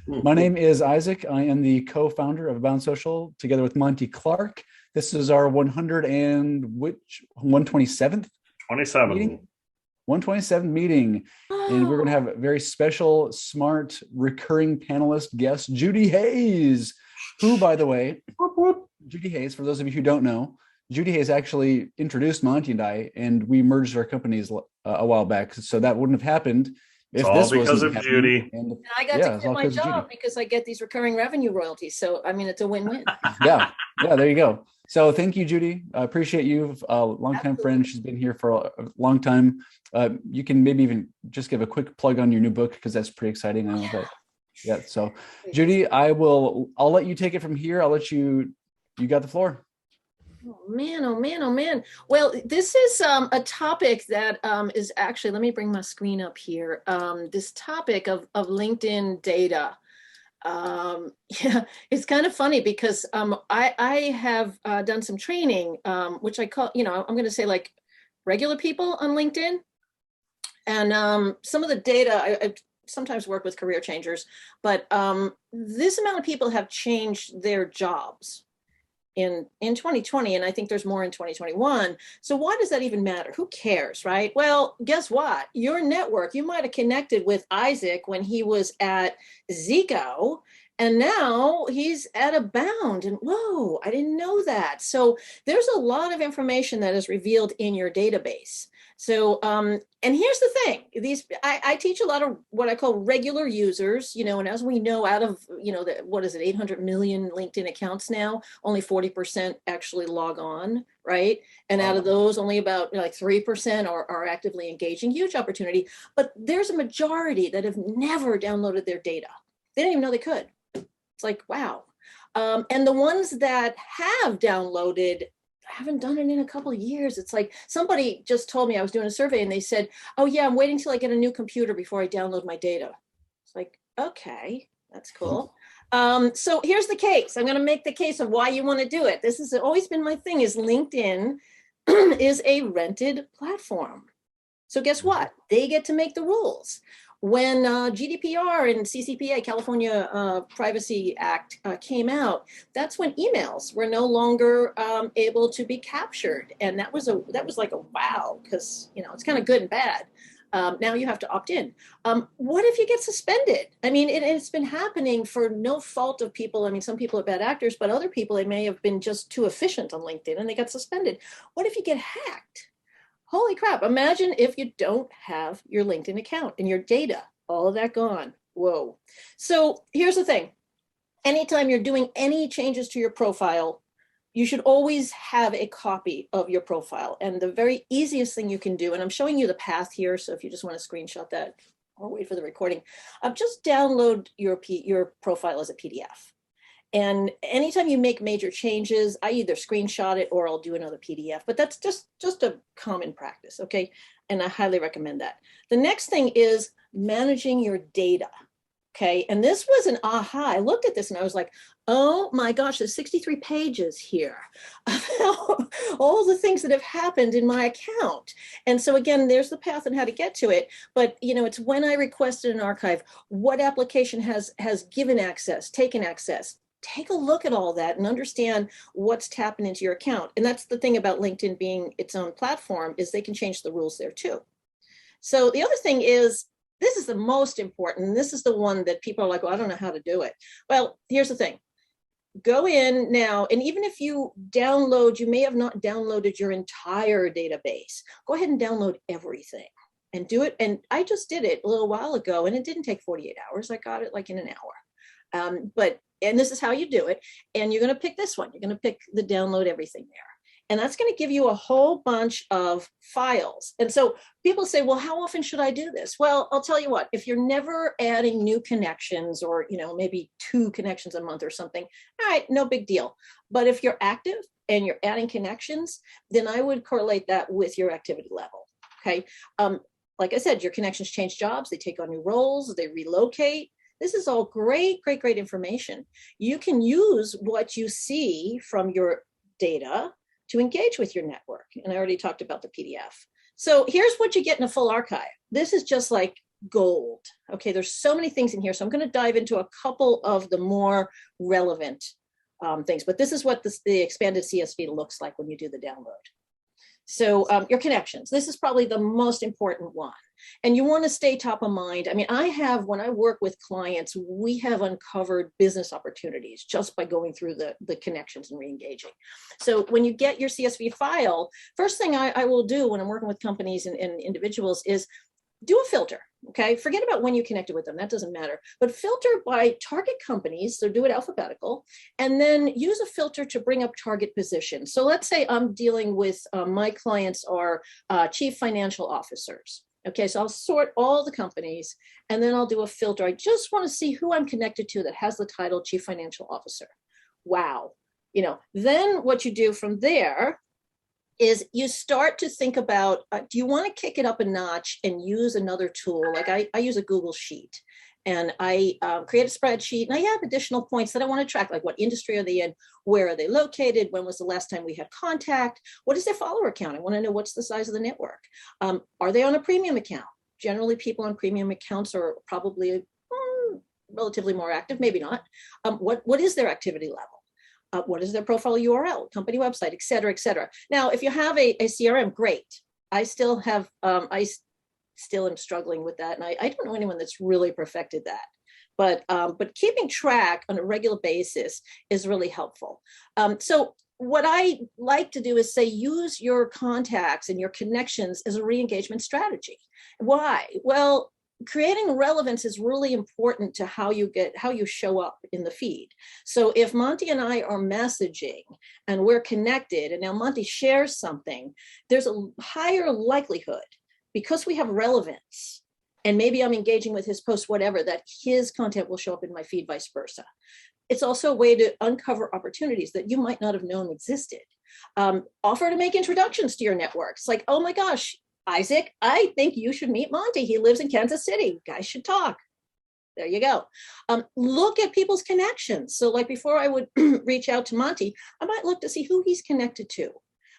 My name is Isaac. I am the co-founder of Abound Social together with Monty Clark. This is our 127th 27. meeting. 127th meeting. And we're going to have a very special, smart, recurring panelist guest, Judi Hayes, who, by the way, Judi Hayes, for those of you who don't know, Judi Hayes actually introduced Monty and I, and we merged our companies a while back. So that wouldn't have happened if all this because wasn't of happening. Judi. And I got to quit my job because I get these recurring revenue royalties. So, I mean, it's a win-win. Yeah, there you go. So thank you, Judi. I appreciate you. A longtime friend. She's been here for a long time. You can maybe even just give a quick plug on your new book because that's pretty exciting. I know that. Yeah. So, Judi, I'll let you take it from here. I'll let you got the floor. Oh man. Well, this is a topic that is actually, let me bring my screen up here. This topic of LinkedIn data. Yeah, it's kind of funny because I have done some training, which I call, I'm going to say like regular people on LinkedIn. And some of the data, I sometimes work with career changers, but this amount of people have changed their jobs in 2020, and I think there's more in 2021. So why does that even matter? Who cares, right? Well, guess what? Your network, you might have connected with Isaac when he was at Zico, and now he's at Abound. And whoa, I didn't know that. So there's a lot of information that is revealed in your database. So, and here's the thing, I teach a lot of what I call regular users, and as we know, out of, what is it, 800 million LinkedIn accounts now, only 40% actually log on, right? And out of those, only about like 3% are actively engaging. Huge opportunity, but there's a majority that have never downloaded their data. They didn't even know they could. It's like, wow. And the ones that have downloaded, I haven't done it in a couple of years. It's like somebody just told me, I was doing a survey and they said, oh yeah, I'm waiting till I get a new computer before I download my data. It's like, okay, that's cool. So here's the case. I'm going to make the case of why you want to do it. This has always been my thing, is LinkedIn is a rented platform. So guess what? They get to make the rules. When GDPR and CCPA, California Privacy Act, came out, that's when emails were no longer able to be captured, and that was like a wow, because it's kind of good and bad. Now you have to opt in. What if you get suspended? I mean, it's been happening for no fault of people. I mean, some people are bad actors, but other people, they may have been just too efficient on LinkedIn and they got suspended. What if you get hacked? Holy crap. Imagine if you don't have your LinkedIn account and your data, all of that gone. Whoa. So here's the thing. Anytime you're doing any changes to your profile, you should always have a copy of your profile. And the very easiest thing you can do, and I'm showing you the path here, so if you just want to screenshot that or wait for the recording, just download your profile as a PDF. And anytime you make major changes, I either screenshot it or I'll do another PDF, but that's just a common practice, okay? And I highly recommend that. The next thing is managing your data, okay? And this was an aha. I looked at this and I was like, oh my gosh, there's 63 pages here about all the things that have happened in my account. And so again, there's the path on how to get to it. But it's when I requested an archive, what application has given access, taken access. Take a look at all that and understand what's tapping into your account. And that's the thing about LinkedIn being its own platform, is they can change the rules there too. So the other thing is, this is the most important, and this is the one that people are like, well, I don't know how to do it. Well, here's the thing. Go in now, and even if you download, you may have not downloaded your entire database. Go ahead and download everything and do it. And I just did it a little while ago, and it didn't take 48 hours. I got it like in an hour. And this is how you do it. And you're going to pick this one. You're going to pick the download everything there. And that's going to give you a whole bunch of files. And so people say, well, how often should I do this? Well, I'll tell you what, if you're never adding new connections or, maybe 2 connections a month or something, all right, no big deal. But if you're active and you're adding connections, then I would correlate that with your activity level. Okay. Like I said, your connections change jobs, they take on new roles, they relocate. This is all great information. You can use what you see from your data to engage with your network. And I already talked about the PDF. So here's what you get in a full archive. This is just like gold. Okay, there's so many things in here. So I'm going to dive into a couple of the more relevant things. But this is what the expanded CSV looks like when you do the download. So your connections, this is probably the most important one. And you want to stay top of mind. I mean, when I work with clients, we have uncovered business opportunities just by going through the connections and re-engaging. So when you get your CSV file, first thing I will do when I'm working with companies and individuals is do a filter, okay? Forget about when you connected with them, that doesn't matter. But filter by target companies, so do it alphabetical, and then use a filter to bring up target positions. So let's say I'm dealing with, my clients are chief financial officers. Okay, so I'll sort all the companies, and then I'll do a filter. I just want to see who I'm connected to that has the title chief financial officer. Wow. Then what you do from there is you start to think about, do you want to kick it up a notch and use another tool? Like I use a Google Sheet, and I create a spreadsheet, and I have additional points that I want to track, like what industry are they in, where are they located, when was the last time we had contact, what is their follower count? I want to know what's the size of the network. Are they on a premium account? Generally, people on premium accounts are probably relatively more active, maybe not. What is their activity level? What is their profile URL, company website, et cetera, et cetera. Now, if you have a CRM, great. I still have, I still am struggling with that. And I don't know anyone that's really perfected that. But keeping track on a regular basis is really helpful. So what I like to do is say, use your contacts and your connections as a re-engagement strategy. Why? Well, creating relevance is really important to how you show up in the feed. So if Monty and I are messaging and we're connected, and now Monty shares something, there's a higher likelihood, because we have relevance, and maybe I'm engaging with his post, whatever, that his content will show up in my feed, vice versa. It's also a way to uncover opportunities that you might not have known existed. Offer to make introductions to your networks. Like, oh my gosh, Isaac, I think you should meet Monty. He lives in Kansas City. You guys should talk. There you go. Look at people's connections. So like before I would reach out to Monty, I might look to see who he's connected to.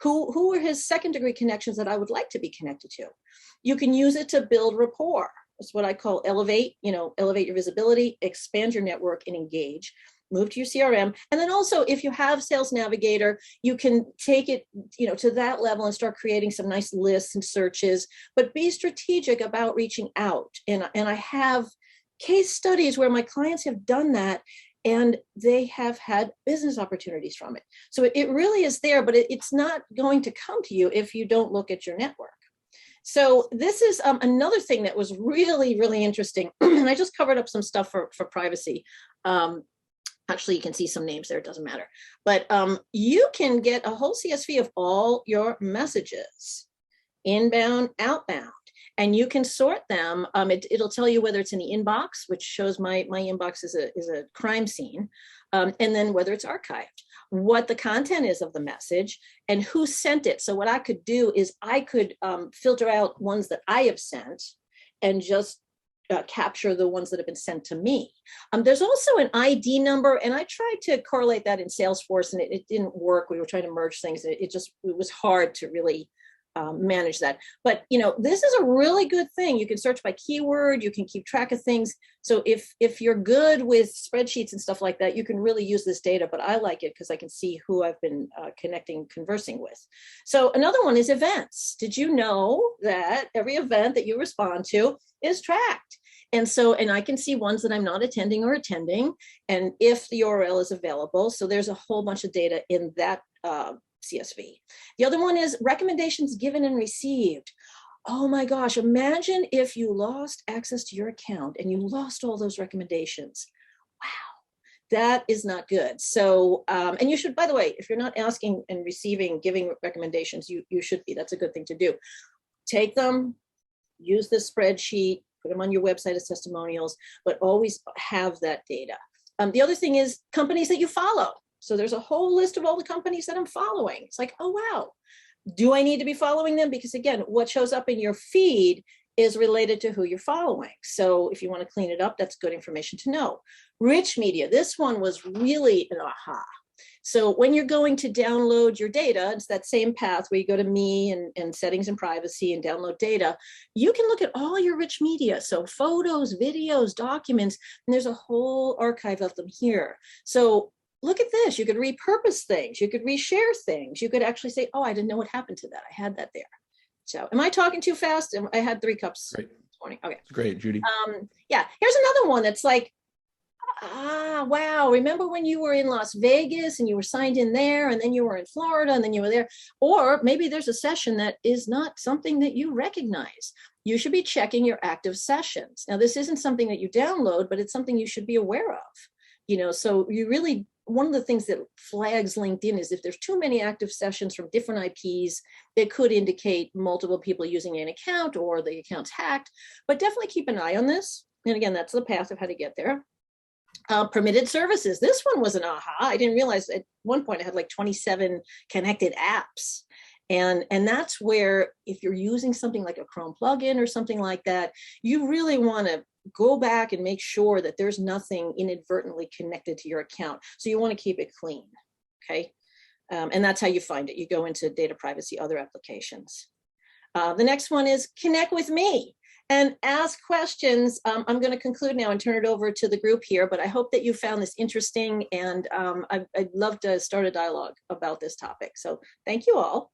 Who are his second degree connections that I would like to be connected to? You can use it to build rapport. That's what I call elevate, elevate your visibility, expand your network, and engage. Move to your CRM. And then also, if you have Sales Navigator, you can take it, to that level and start creating some nice lists and searches, but be strategic about reaching out. And I have case studies where my clients have done that, and they have had business opportunities from it. So it really is there, but it's not going to come to you if you don't look at your network. So this is another thing that was really, really interesting. And I just covered up some stuff for privacy. Actually, you can see some names there, it doesn't matter. But you can get a whole CSV of all your messages, inbound, outbound, and you can sort them. It'll tell you whether it's in the inbox, which shows my inbox is a crime scene, and then whether it's archived, what the content is of the message, and who sent it. So what I could do is I could filter out ones that I have sent and just capture the ones that have been sent to me. There's also an ID number, and I tried to correlate that in Salesforce, and it didn't work. We were trying to merge things. It was hard to really manage that. But this is a really good thing. You can search by keyword. You can keep track of things. So if you're good with spreadsheets and stuff like that, you can really use this data. But I like it because I can see who I've been conversing with. So another one is events. Did you know that every event that you respond to is tracked? And I can see ones that I'm not attending or attending, and if the URL is available. So there's a whole bunch of data in that CSV. The other one is recommendations given and received. Oh my gosh, imagine if you lost access to your account and you lost all those recommendations. Wow, that is not good. So, and you should, by the way, if you're not asking and receiving, giving recommendations, you should be. That's a good thing to do. Take them, use this spreadsheet, put them on your website as testimonials, but always have that data. The other thing is companies that you follow. So there's a whole list of all the companies that I'm following. It's like, oh, wow. Do I need to be following them? Because again, what shows up in your feed is related to who you're following. So if you want to clean it up, that's good information to know. Rich media. This one was really an aha. So when you're going to download your data, it's that same path where you go to me and settings and privacy and download data. You can look at all your rich media. So photos, videos, documents, and there's a whole archive of them here. So look at this. You could repurpose things. You could reshare things. You could actually say, oh, I didn't know what happened to that. I had that there. So am I talking too fast? I had 3 cups. Great. This morning. Okay. Great, Judi. Yeah. Here's another one that's like, wow, remember when you were in Las Vegas and you were signed in there, and then you were in Florida and then you were there? Or maybe there's a session that is not something that you recognize. You should be checking your active sessions. Now, this isn't something that you download, but it's something you should be aware of. So you really, one of the things that flags LinkedIn is if there's too many active sessions from different IPs, that could indicate multiple people using an account or the account's hacked. But definitely keep an eye on this. And again, that's the path of how to get there. Permitted services. This one was an aha. I didn't realize at one point I had like 27 connected apps. And that's where, if you're using something like a Chrome plugin or something like that, you really want to go back and make sure that there's nothing inadvertently connected to your account. So you want to keep it clean. Okay. And that's how you find it. You go into data privacy, other applications. The next one is connect with me and ask questions. I'm going to conclude now and turn it over to the group here, but I hope that you found this interesting, and I'd love to start a dialogue about this topic. So thank you all.